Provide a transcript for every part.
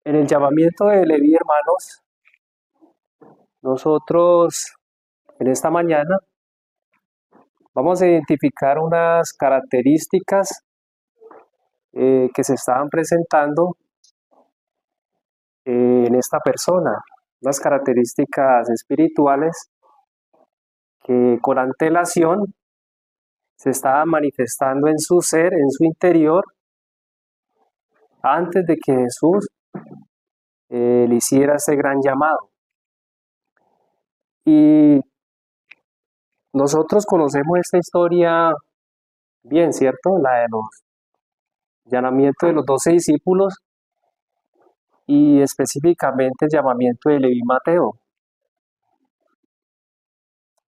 En el llamamiento de Leví, hermanos, nosotros en esta mañana vamos a identificar unas características que se estaban presentando en esta persona, unas características espirituales que con antelación se estaban manifestando en su ser, en su interior, antes de que Jesús le hiciera ese gran llamado. Y nosotros conocemos esta historia bien, ¿cierto? La de los llamamientos de los 12 discípulos y específicamente el llamamiento de Leví Mateo.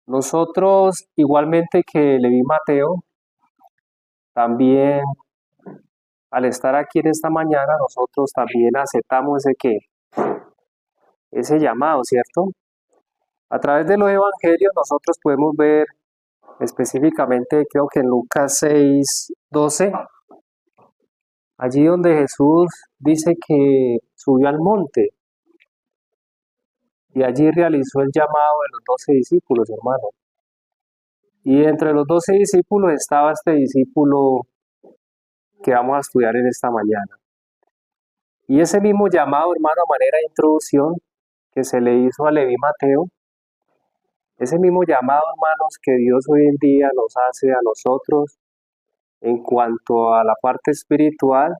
Nosotros, igualmente que Leví Mateo, también al estar aquí en esta mañana, nosotros también aceptamos ese llamado, ¿cierto? A través de los evangelios nosotros podemos ver específicamente, creo que en Lucas 6:12, allí donde Jesús dice que subió al monte y allí realizó el llamado de los 12 discípulos, hermano. Y entre los 12 discípulos estaba este discípulo que vamos a estudiar en esta mañana. Y ese mismo llamado, hermano, a manera de introducción que se le hizo a Leví Mateo, ese mismo llamado, hermanos, que Dios hoy en día nos hace a nosotros en cuanto a la parte espiritual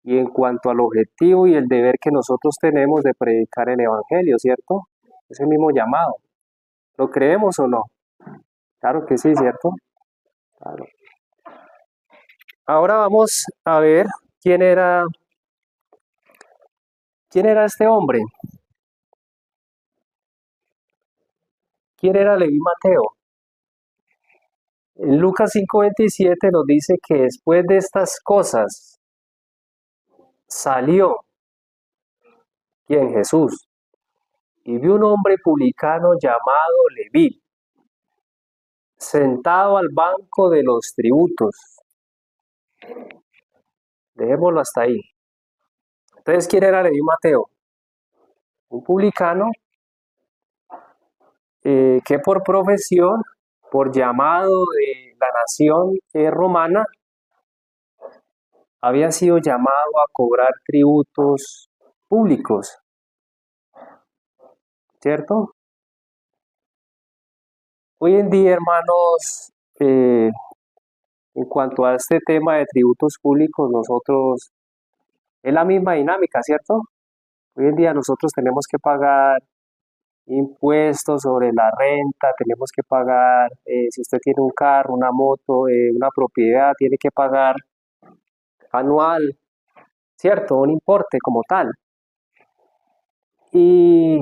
y en cuanto al objetivo y el deber que nosotros tenemos de predicar el Evangelio, ¿cierto? Ese mismo llamado. ¿Lo creemos o no? Claro que sí, ¿cierto? Claro. Ahora vamos a ver quién era este hombre. ¿Quién era Leví Mateo? En Lucas 5:27 nos dice que después de estas cosas salió, ¿quién? Jesús, y vio un hombre publicano llamado Leví, sentado al banco de los tributos. Dejémoslo hasta ahí. Entonces, ¿quién era Leví Mateo? Un publicano que por profesión, por llamado de la nación romana, había sido llamado a cobrar tributos públicos, ¿cierto? Hoy en día, hermanos, en cuanto a este tema de tributos públicos, nosotros, es la misma dinámica, ¿cierto? Hoy en día nosotros tenemos que pagar impuestos sobre la renta, tenemos que pagar, si usted tiene un carro, una moto, una propiedad, tiene que pagar anual, ¿cierto? Un importe como tal. Y,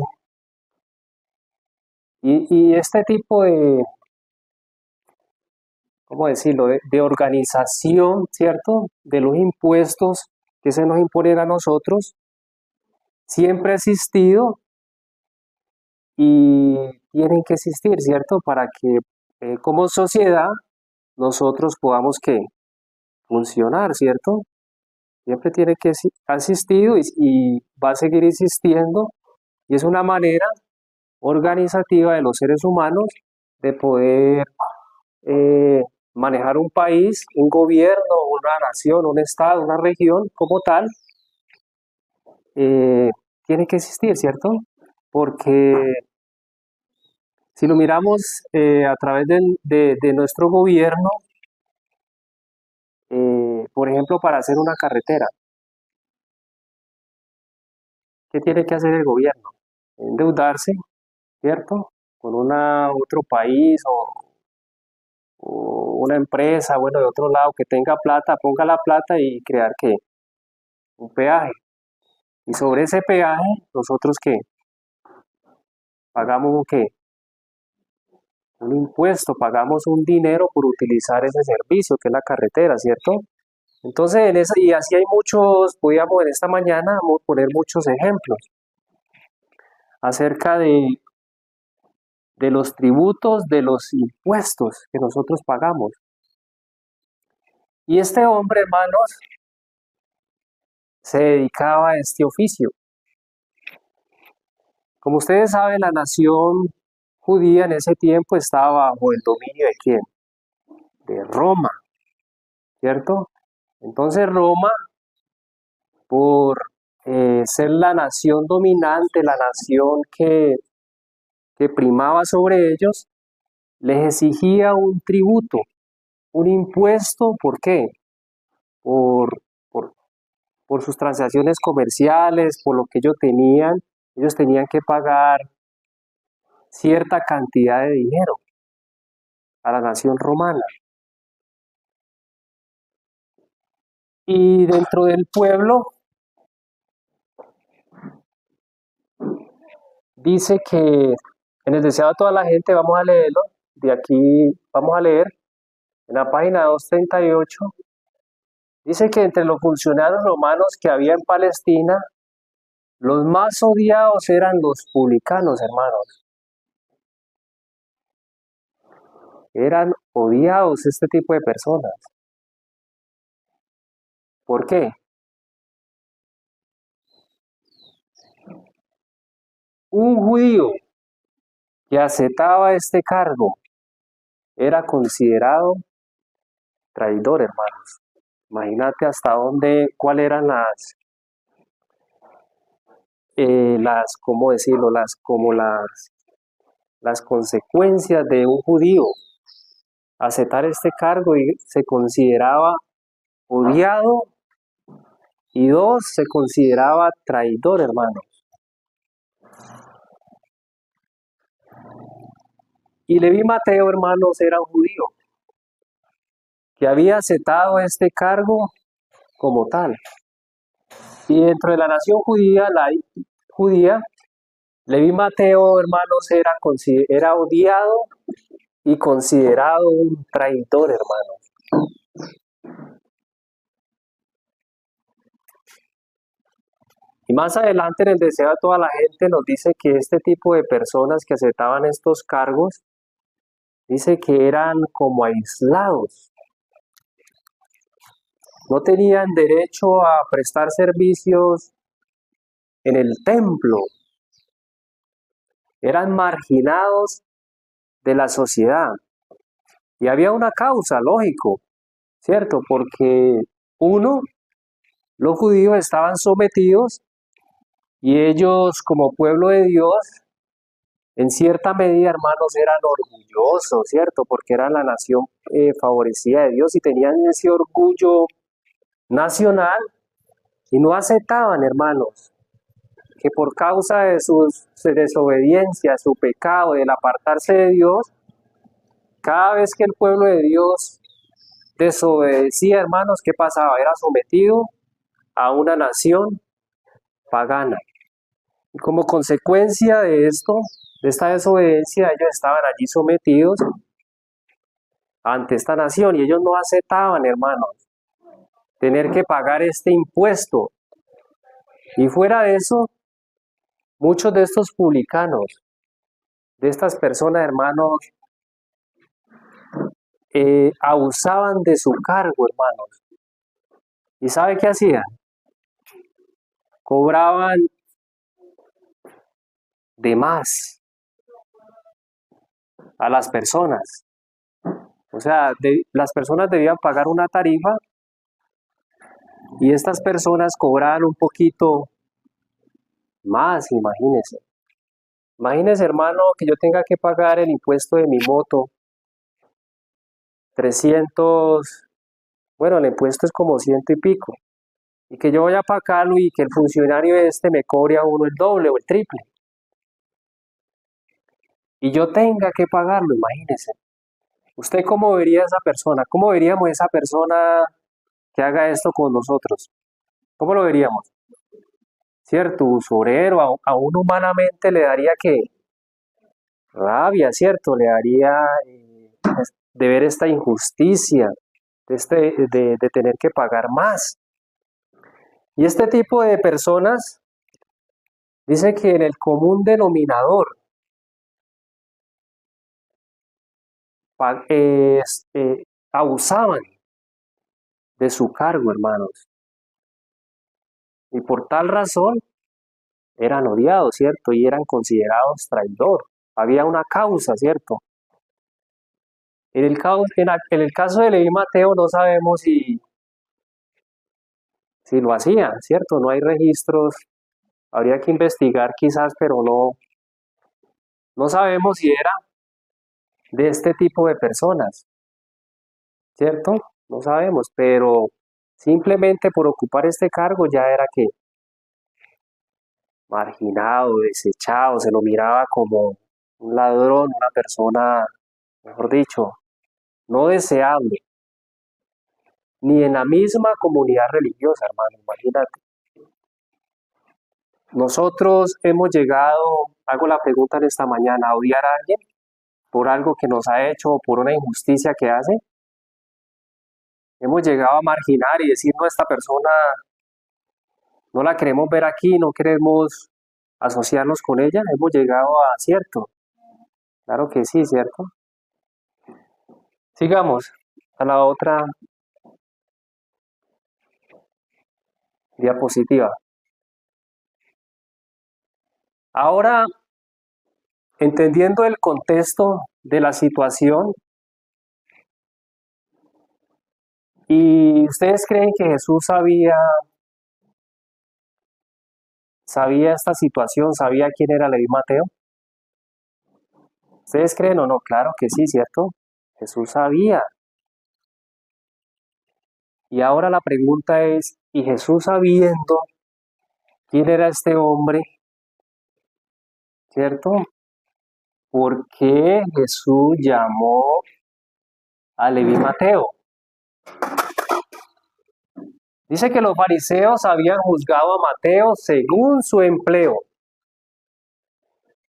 y este tipo de, ¿cómo decirlo?, de organización, ¿cierto?, de los impuestos que se nos imponen a nosotros, siempre ha existido y tienen que existir, ¿cierto?, para que como sociedad nosotros podamos ¿qué? Funcionar, ¿cierto? Siempre tiene que ha existido y va a seguir existiendo y es una manera organizativa de los seres humanos de poder eh, manejar un país, un gobierno, una nación, un estado, una región como tal, eh, tiene que existir, ¿cierto? Porque si lo miramos a través de nuestro gobierno, por ejemplo, para hacer una carretera, ¿qué tiene que hacer el gobierno? Endeudarse, ¿cierto? Con otro país o una empresa, bueno, de otro lado que tenga plata, ponga la plata y crear ¿qué? Un peaje. Y sobre ese peaje, nosotros ¿qué? Pagamos ¿qué? Un impuesto, pagamos un dinero por utilizar ese servicio que es la carretera, ¿cierto? Entonces, y así hay muchos, podríamos en esta mañana poner muchos ejemplos acerca de los tributos, de los impuestos que nosotros pagamos. Y este hombre, hermanos, se dedicaba a este oficio. Como ustedes saben, la nación judía en ese tiempo estaba bajo el dominio ¿de quién? De Roma, ¿cierto? Entonces Roma, por ser la nación dominante, la nación que primaba sobre ellos, les exigía un tributo, un impuesto. ¿Por qué? Por, por, por sus transacciones comerciales, por lo que ellos tenían que pagar cierta cantidad de dinero a la nación romana. Y dentro del pueblo dice que en el deseado de toda la gente, vamos a leerlo, de aquí vamos a leer, en la página 238, dice que entre los funcionarios romanos que había en Palestina, los más odiados eran los publicanos, hermanos. Eran odiados este tipo de personas. ¿Por qué? Un judío que aceptaba este cargo era considerado traidor, hermanos. Imagínate hasta dónde, cuáles eran ¿cómo decirlo? Las consecuencias de un judío aceptar este cargo, y se consideraba odiado, y dos, se consideraba traidor, hermano. Y Leví Mateo, hermanos, era un judío que había aceptado este cargo como tal. Y dentro de la nación judía, Leví Mateo, hermanos, era odiado y considerado un traidor, hermano. Y más adelante en el deseo de toda la gente nos dice que este tipo de personas que aceptaban estos cargos, dice que eran como aislados. No tenían derecho a prestar servicios en el templo. Eran marginados de la sociedad. Y había una causa, lógico, ¿cierto? Porque uno, los judíos estaban sometidos y ellos como pueblo de Dios, en cierta medida, hermanos, eran orgullosos, ¿cierto? Porque eran la nación favorecida de Dios y tenían ese orgullo nacional y no aceptaban, hermanos, que por causa de su desobediencia, su pecado, del apartarse de Dios, cada vez que el pueblo de Dios desobedecía, hermanos, ¿qué pasaba? Era sometido a una nación pagana. Y como consecuencia de esto, de esta desobediencia, ellos estaban allí sometidos ante esta nación y ellos no aceptaban, hermanos, tener que pagar este impuesto. Y fuera de eso, muchos de estos publicanos, de estas personas, hermanos, abusaban de su cargo, hermanos. ¿Y sabe qué hacían? Cobraban de más a las personas. O sea, las personas debían pagar una tarifa y estas personas cobraban un poquito más, imagínense. Imagínense, hermano, que yo tenga que pagar el impuesto de mi moto, 300, bueno, el impuesto es como 100 y pico, y que yo vaya a pagarlo y que el funcionario me cobre a uno el doble o el triple, y yo tenga que pagarlo, imagínense. ¿Usted cómo vería a esa persona? ¿Cómo veríamos a esa persona que haga esto con nosotros? ¿Cómo lo veríamos? ¿Cierto? Usurero, a uno humanamente le daría que rabia, ¿cierto? Le daría de ver esta injusticia, de tener que pagar más. Y este tipo de personas dice que en el común denominador eh, abusaban de su cargo, hermanos. Y por tal razón, eran odiados, ¿cierto? Y eran considerados traidor. Había una causa, ¿cierto? En el caso de Leví Mateo no sabemos si lo hacían, ¿cierto? No hay registros, habría que investigar quizás, pero no sabemos si era de este tipo de personas, ¿cierto? No sabemos, pero simplemente por ocupar este cargo ya era que marginado, desechado, se lo miraba como un ladrón, una persona, mejor dicho, no deseable, ni en la misma comunidad religiosa, hermano, imagínate. Nosotros hemos llegado, hago la pregunta en esta mañana, a odiar a alguien por algo que nos ha hecho o por una injusticia que hace. Hemos llegado a marginar y decir, no, esta persona no la queremos ver aquí, no queremos asociarnos con ella. Hemos llegado a cierto. Claro que sí, ¿cierto? Sigamos a la otra diapositiva. Ahora, entendiendo el contexto de la situación, ¿y ustedes creen que Jesús sabía esta situación, sabía quién era Leví Mateo? ¿Ustedes creen o no? Claro que sí, ¿cierto? Jesús sabía. Y ahora la pregunta es, ¿y Jesús sabiendo quién era este hombre, ¿cierto? ¿Por qué Jesús llamó a Leví Mateo? Dice que los fariseos habían juzgado a Mateo según su empleo.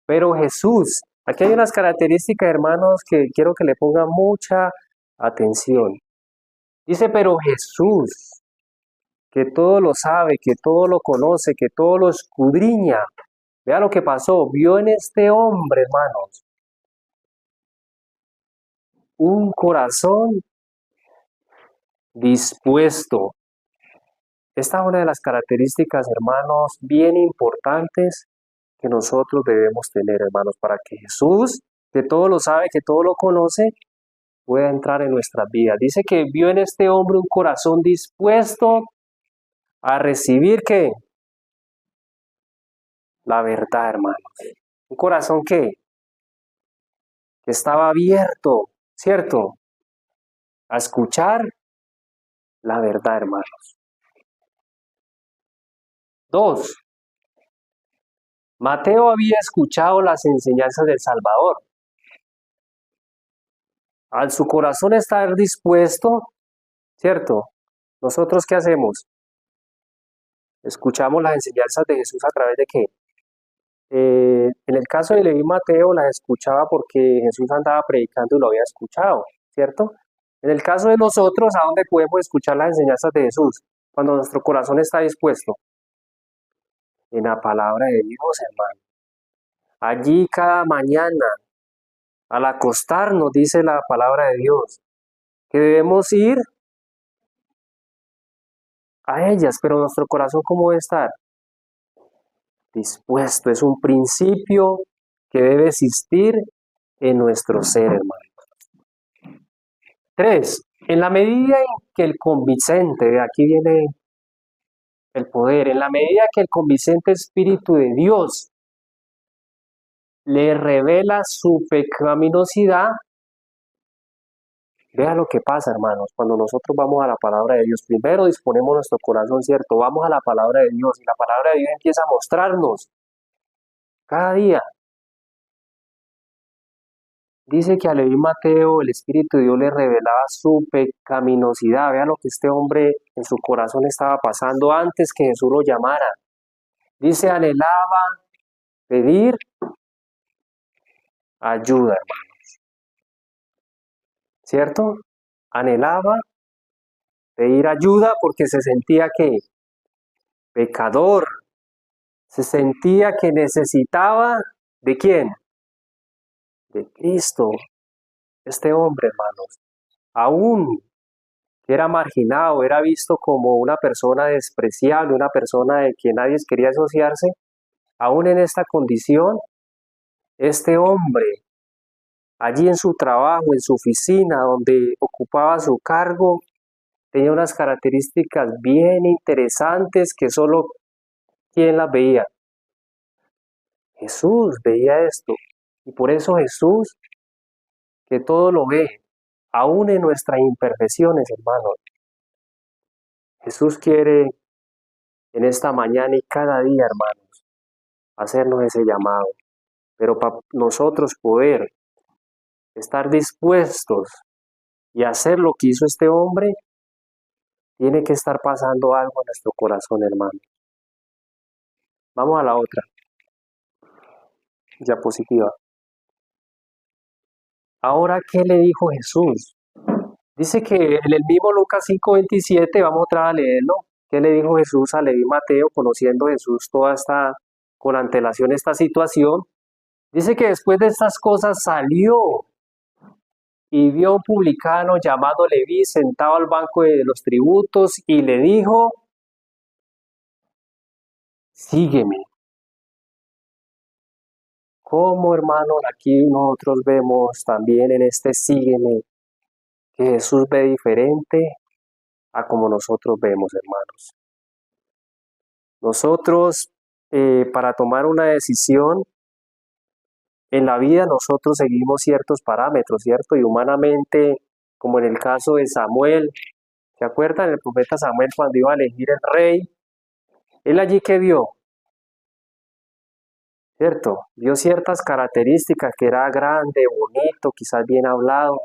Pero Jesús, aquí hay unas características, hermanos, que quiero que le pongan mucha atención. Dice, pero Jesús, que todo lo sabe, que todo lo conoce, que todo lo escudriña. Vea lo que pasó, vio en este hombre, hermanos, un corazón dispuesto. Esta es una de las características, hermanos, bien importantes que nosotros debemos tener, hermanos, para que Jesús, que todo lo sabe, que todo lo conoce, pueda entrar en nuestras vidas. Dice que vio en este hombre un corazón dispuesto a recibir ¿qué? La verdad, hermanos. Un corazón que estaba abierto, ¿cierto? A escuchar la verdad, hermanos. 2. Mateo había escuchado las enseñanzas del Salvador. Al su corazón estar dispuesto, ¿cierto? ¿Nosotros qué hacemos? Escuchamos las enseñanzas de Jesús a través de qué? En el caso de Leví Mateo las escuchaba porque Jesús andaba predicando y lo había escuchado, ¿cierto? En el caso de nosotros, ¿a dónde podemos escuchar las enseñanzas de Jesús? Cuando nuestro corazón está dispuesto. En la palabra de Dios, hermano. Allí cada mañana, al acostarnos, dice la palabra de Dios, que debemos ir a ellas, pero nuestro corazón, ¿cómo debe estar? Dispuesto. Es un principio que debe existir en nuestro ser, hermano. 3. En la medida en que el convincente, de aquí viene el poder, en la medida que el convincente Espíritu de Dios le revela su pecaminosidad, vea lo que pasa, hermanos, cuando nosotros vamos a la palabra de Dios. Primero disponemos nuestro corazón, ¿cierto? Vamos a la palabra de Dios y la palabra de Dios empieza a mostrarnos cada día. Dice que a Leví Mateo el Espíritu de Dios le revelaba su pecaminosidad. Vea lo que este hombre en su corazón estaba pasando antes que Jesús lo llamara. Dice, anhelaba pedir ayuda, hermanos. ¿Cierto? Anhelaba pedir ayuda porque se sentía que pecador, se sentía que necesitaba ¿de quién? De Cristo. Este hombre, hermanos, aún que era marginado, era visto como una persona despreciable, una persona de que nadie quería asociarse, aún en esta condición, este hombre, allí en su trabajo, en su oficina, donde ocupaba su cargo, tenía unas características bien interesantes que solo quien las veía. Jesús veía esto. Y por eso Jesús, que todo lo ve, aún en nuestras imperfecciones, hermanos, Jesús quiere en esta mañana y cada día, hermanos, hacernos ese llamado. Pero para nosotros poder estar dispuestos y hacer lo que hizo este hombre, tiene que estar pasando algo en nuestro corazón, hermano. Vamos a la otra diapositiva. Ahora, ¿qué le dijo Jesús? Dice que en el mismo Lucas 5:27, vamos otra vez a leerlo. ¿Qué le dijo Jesús a Leví Mateo, conociendo Jesús con antelación esta situación? Dice que después de estas cosas salió y vio a un publicano llamado Leví sentado al banco de los tributos y le dijo, sígueme. Como hermanos, aquí nosotros vemos también en este sígueme que Jesús ve diferente a como nosotros vemos, hermanos. Nosotros, para tomar una decisión en la vida, nosotros seguimos ciertos parámetros, ¿cierto? Y humanamente, como en el caso de Samuel, ¿se acuerdan? El profeta Samuel cuando iba a elegir el rey, él allí que vio, ¿cierto? Vio ciertas características, que era grande, bonito, quizás bien hablado,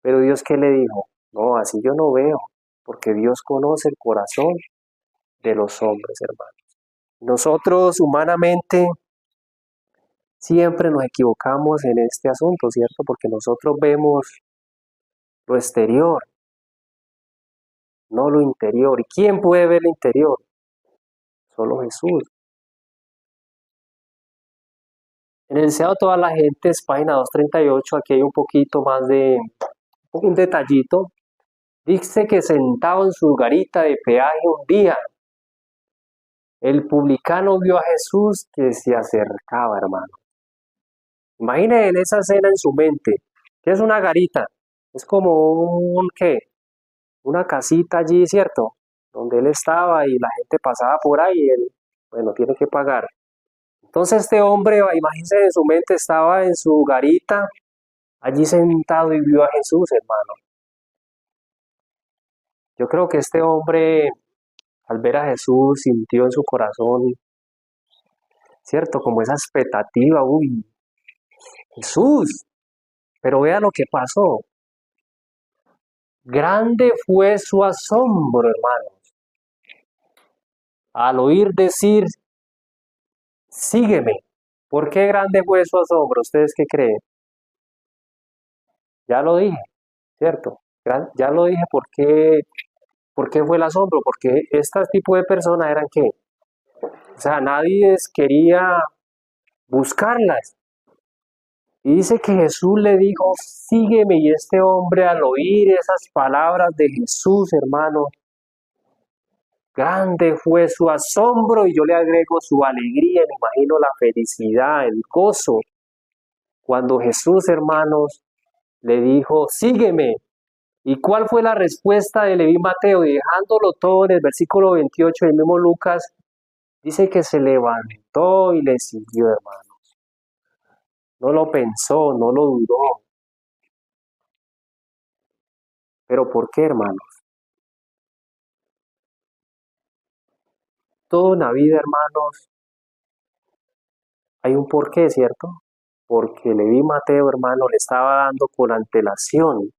pero Dios ¿qué le dijo? No, así yo no veo, porque Dios conoce el corazón de los hombres, hermanos. Nosotros humanamente siempre nos equivocamos en este asunto, ¿cierto? Porque nosotros vemos lo exterior, no lo interior. ¿Y quién puede ver lo interior? Solo Jesús. En el Deseado de toda la gente, es página 238, aquí hay un poquito más de un detallito. Dice que sentado en su garita de peaje un día, el publicano vio a Jesús que se acercaba, hermano. Imaginen esa escena en su mente. ¿Qué es una garita? Es como ¿qué? Una casita allí, ¿cierto? Donde él estaba y la gente pasaba por ahí y él, bueno, tiene que pagar. Entonces este hombre, imagínense, en su mente estaba en su garita, allí sentado y vio a Jesús, hermano. Yo creo que este hombre, al ver a Jesús, sintió en su corazón, ¿cierto? Como esa expectativa, uy, Jesús. Pero vea lo que pasó. Grande fue su asombro, hermanos, al oír decir, sígueme. ¿Por qué grande fue su asombro? ¿Ustedes qué creen? Ya lo dije, ¿cierto? Ya lo dije, ¿por qué fue el asombro? Porque este tipo de personas eran ¿qué? O sea, nadie quería buscarlas. Y dice que Jesús le dijo, sígueme, y este hombre al oír esas palabras de Jesús, hermano, grande fue su asombro y yo le agrego su alegría, me imagino la felicidad, el gozo, cuando Jesús, hermanos, le dijo, sígueme. ¿Y cuál fue la respuesta de Leví Mateo? Y dejándolo todo en el versículo 28 del mismo Lucas, dice que se levantó y le siguió, hermanos. No lo pensó, no lo dudó. ¿Pero por qué, hermanos? Toda una vida, hermanos, hay un porqué, ¿cierto? Porque Leví Mateo, hermano, le estaba dando con antelación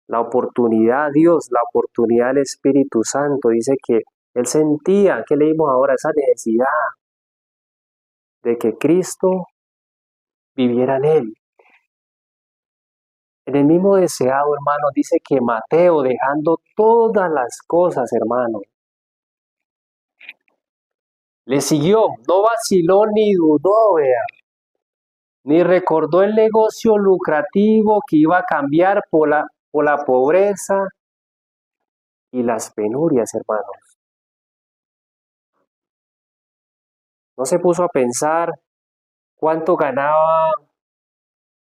la oportunidad a Dios, la oportunidad al Espíritu Santo. Dice que él sentía, ¿qué leímos ahora? Esa necesidad de que Cristo viviera en él. En el mismo deseado, hermano, dice que Mateo, dejando todas las cosas, hermano, le siguió, no vaciló ni dudó, vea, ni recordó el negocio lucrativo que iba a cambiar por la pobreza y las penurias, hermanos. No se puso a pensar cuánto ganaba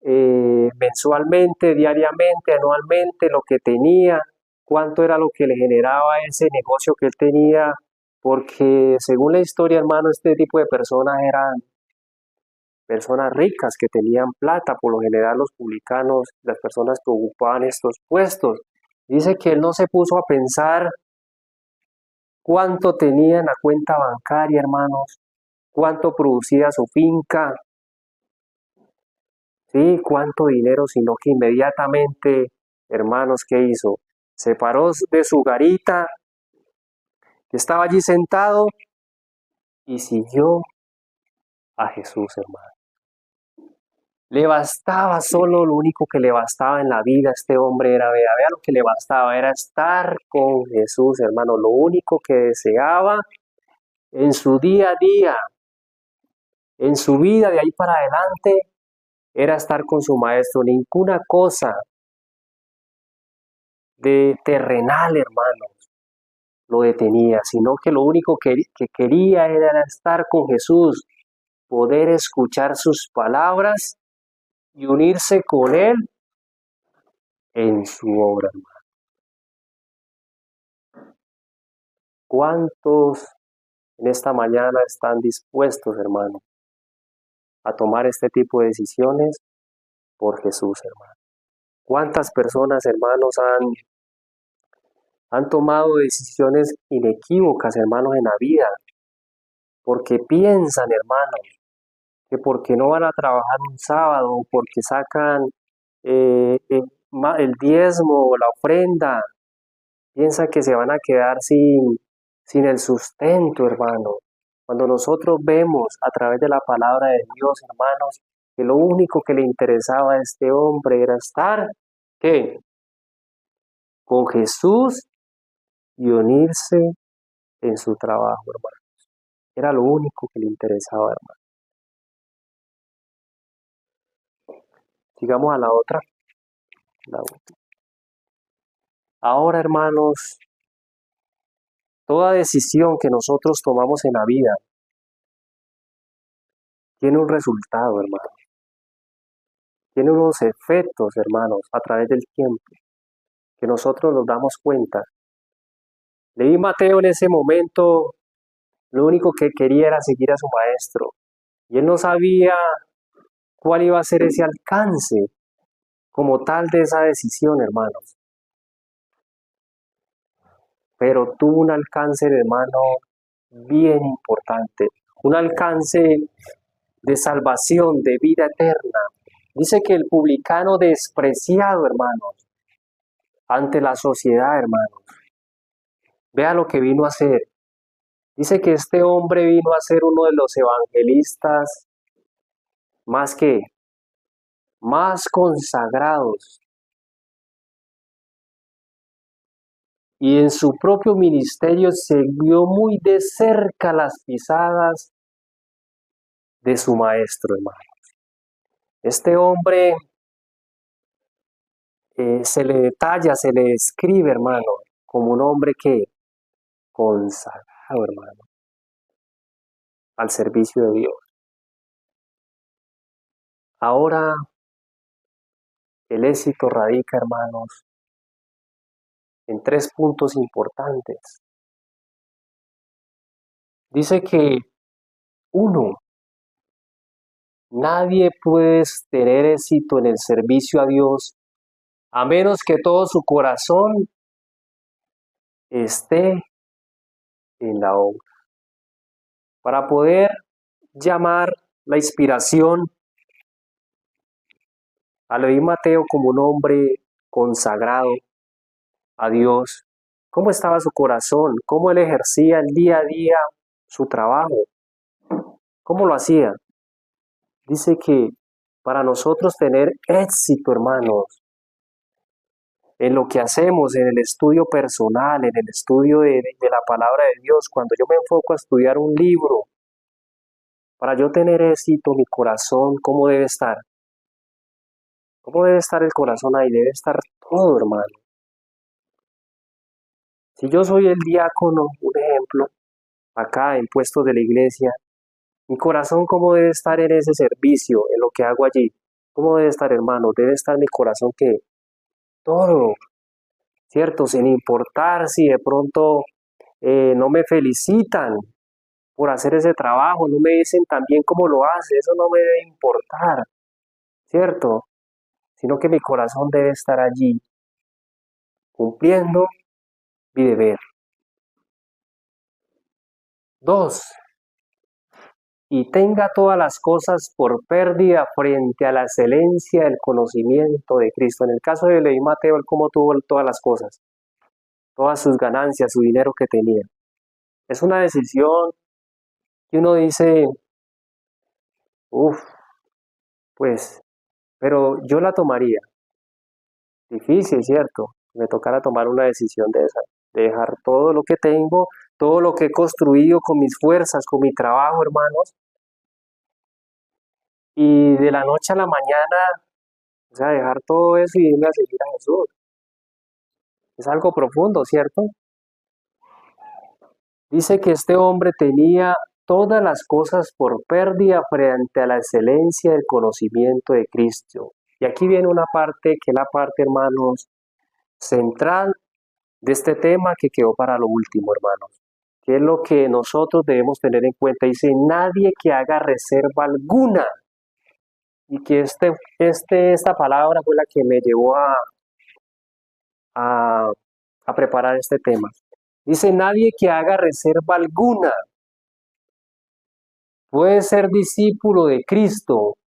mensualmente, diariamente, anualmente, lo que tenía, cuánto era lo que le generaba ese negocio que él tenía, porque según la historia, hermano, este tipo de personas eran personas ricas que tenían plata, por lo general los publicanos, las personas que ocupaban estos puestos. Dice que él no se puso a pensar cuánto tenía en la cuenta bancaria, hermanos, cuánto producía su finca, sí, cuánto dinero, sino que inmediatamente, hermanos, ¿qué hizo? Se paró de su garita, que estaba allí sentado, y siguió a Jesús, hermano. Le bastaba solo, lo único que le bastaba en la vida a este hombre era, vea lo que le bastaba, era estar con Jesús, hermano. Lo único que deseaba en su día a día, en su vida de ahí para adelante, era estar con su maestro. Ninguna cosa de terrenal, hermano, lo detenía, sino que lo único que quería era estar con Jesús, poder escuchar sus palabras y unirse con Él en su obra. ¿Cuántos en esta mañana están dispuestos, hermano, a tomar este tipo de decisiones por Jesús, hermano? ¿Cuántas personas, hermanos, han tomado decisiones inequívocas, hermanos, en la vida? Porque piensan, hermanos, que porque no van a trabajar un sábado, o porque sacan el diezmo o la ofrenda, piensan que se van a quedar sin el sustento, hermano. Cuando nosotros vemos a través de la palabra de Dios, hermanos, que lo único que le interesaba a este hombre era estar, ¿qué? Con Jesús y unirse en su trabajo, hermano. Era lo único que le interesaba, hermano. Sigamos a la otra. La última. Ahora, hermanos, toda decisión que nosotros tomamos en la vida tiene un resultado, hermano. Tiene unos efectos, hermanos, a través del tiempo, que nosotros nos damos cuenta. Leí Mateo en ese momento, lo único que quería era seguir a su maestro. Y él no sabía cuál iba a ser ese alcance como tal de esa decisión, hermanos. Pero tuvo un alcance, hermano, bien importante. Un alcance de salvación, de vida eterna. Dice que el publicano despreciado, hermanos, ante la sociedad, hermanos. Vea lo que vino a hacer. Dice que este hombre vino a ser uno de los evangelistas más consagrados. Y en su propio ministerio se vio muy de cerca las pisadas de su maestro, hermano. Este hombre se le detalla, se le describe, hermano, como un hombre que consagrado, hermano, al servicio de Dios. Ahora el éxito radica, hermanos, en 3 puntos importantes. Dice que uno, nadie puede tener éxito en el servicio a Dios a menos que todo su corazón esté en la obra. Para poder llamar la inspiración a Leví Mateo como un hombre consagrado a Dios, ¿cómo estaba su corazón? ¿Cómo él ejercía el día a día su trabajo? ¿Cómo lo hacía? Dice que para nosotros tener éxito, hermanos, en lo que hacemos, en el estudio personal, en el estudio de la palabra de Dios, cuando yo me enfoco a estudiar un libro, para yo tener éxito, mi corazón, ¿cómo debe estar? ¿Cómo debe estar el corazón ahí? Debe estar todo, hermano. Si yo soy el diácono, un ejemplo, acá en puestos de la iglesia, Mi corazón, ¿cómo debe estar en ese servicio, en lo que hago allí? ¿Cómo debe estar, hermano? Debe estar mi corazón que todo, ¿cierto? Sin importar si de pronto no me felicitan por hacer ese trabajo, no me dicen tan bien cómo lo hace, eso no me debe importar, ¿cierto? Sino que mi corazón debe estar allí, cumpliendo mi deber. 2. Y tenga todas las cosas por pérdida frente a la excelencia del conocimiento de Cristo. En el caso de Leví Mateo, él como tuvo todas las cosas, todas sus ganancias, su dinero que tenía. Es una decisión que uno dice, uff, pues, pero yo la tomaría. Difícil, ¿cierto? Me tocará tomar una decisión de esa, de dejar todo lo que tengo, todo lo que he construido con mis fuerzas, con mi trabajo, hermanos, y de la noche a la mañana, o sea, dejar todo eso y irme a seguir a Jesús. Es algo profundo, ¿cierto? Dice que este hombre tenía todas las cosas por pérdida frente a la excelencia del conocimiento de Cristo. Y aquí viene una parte que es la parte, hermanos, central de este tema que quedó para lo último, hermanos. ¿Qué es lo que nosotros debemos tener en cuenta? Dice, nadie que haga reserva alguna. Y que esta palabra fue la que me llevó a, a preparar este tema. Dice, nadie que haga reserva alguna puede ser discípulo de Cristo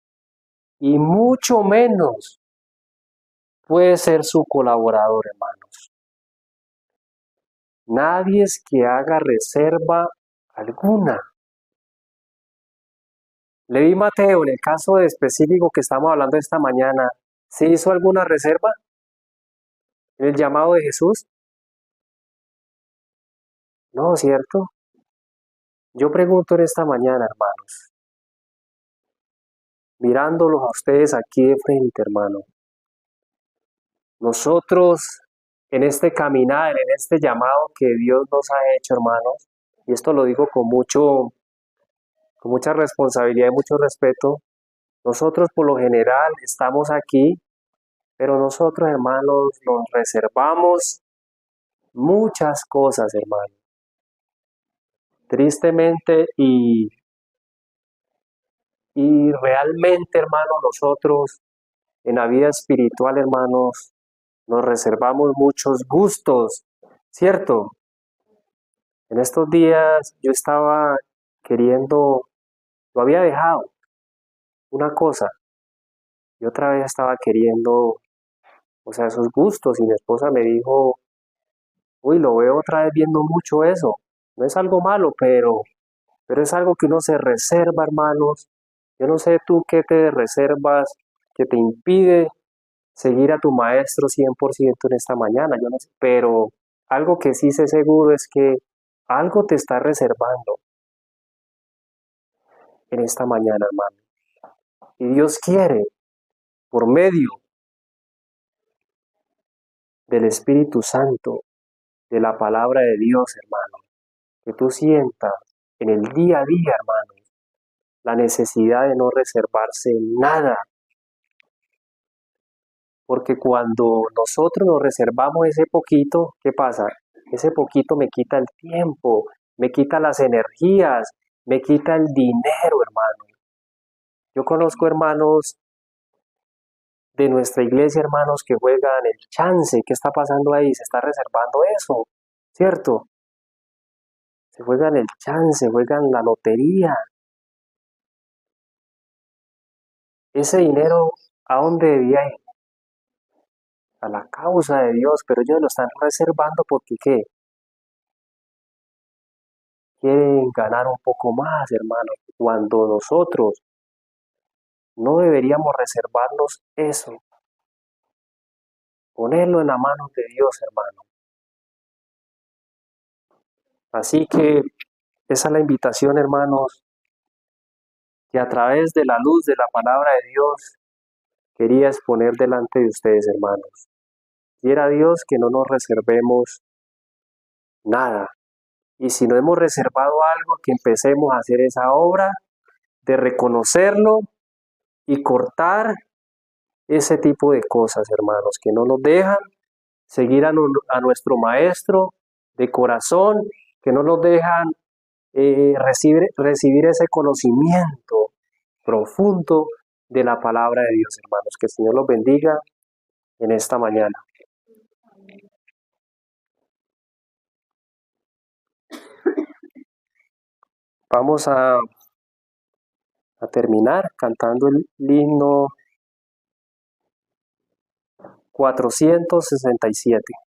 y mucho menos puede ser su colaborador, hermanos. Nadie es que haga reserva alguna. Leví Mateo, en el caso específico que estamos hablando esta mañana, ¿se hizo alguna reserva en el llamado de Jesús? No, ¿cierto? Yo pregunto en esta mañana, hermanos, mirándolos a ustedes aquí de frente, hermano, nosotros en este caminar, en este llamado que Dios nos ha hecho, hermanos, y esto lo digo con mucha responsabilidad y mucho respeto, nosotros por lo general estamos aquí, pero nosotros, hermanos, nos reservamos muchas cosas, hermanos. Tristemente y realmente, hermanos, nosotros en la vida espiritual, hermanos, nos reservamos muchos gustos, ¿cierto? En estos días yo estaba queriendo, lo había dejado, una cosa, y otra vez estaba queriendo, o sea, esos gustos, y mi esposa me dijo, uy, lo veo otra vez viendo mucho eso. No es algo malo, pero es algo que uno se reserva, hermanos. Yo no sé tú qué te reservas, que te impide seguir a tu maestro 100% en esta mañana, yo no sé, pero algo que sí sé seguro es que algo te está reservando en esta mañana, hermano. Y Dios quiere, por medio del Espíritu Santo, de la palabra de Dios, hermano, que tú sientas en el día a día, hermano, la necesidad de no reservarse nada. Porque cuando nosotros nos reservamos ese poquito, ¿qué pasa? Ese poquito me quita el tiempo, me quita las energías, me quita el dinero, hermano. Yo conozco hermanos de nuestra iglesia, hermanos, que juegan el chance. ¿Qué está pasando ahí? Se está reservando eso, ¿cierto? Se juegan el chance, juegan la lotería. Ese dinero, ¿a dónde debía ir? A la causa de Dios, pero ellos lo están reservando porque ¿qué? Quieren ganar un poco más, hermano. Cuando nosotros no deberíamos reservarnos eso, ponerlo en la mano de Dios, hermano. Así que esa es la invitación, hermanos, que a través de la luz de la palabra de Dios quería exponer delante de ustedes, hermanos. Quiera Dios que no nos reservemos nada. Y si no hemos reservado algo, que empecemos a hacer esa obra de reconocerlo y cortar ese tipo de cosas, hermanos, que no nos dejan seguir a nuestro Maestro de corazón, que no nos dejan recibir ese conocimiento profundo de la palabra de Dios, hermanos. Que el Señor los bendiga en esta mañana. Vamos a terminar cantando el himno 467.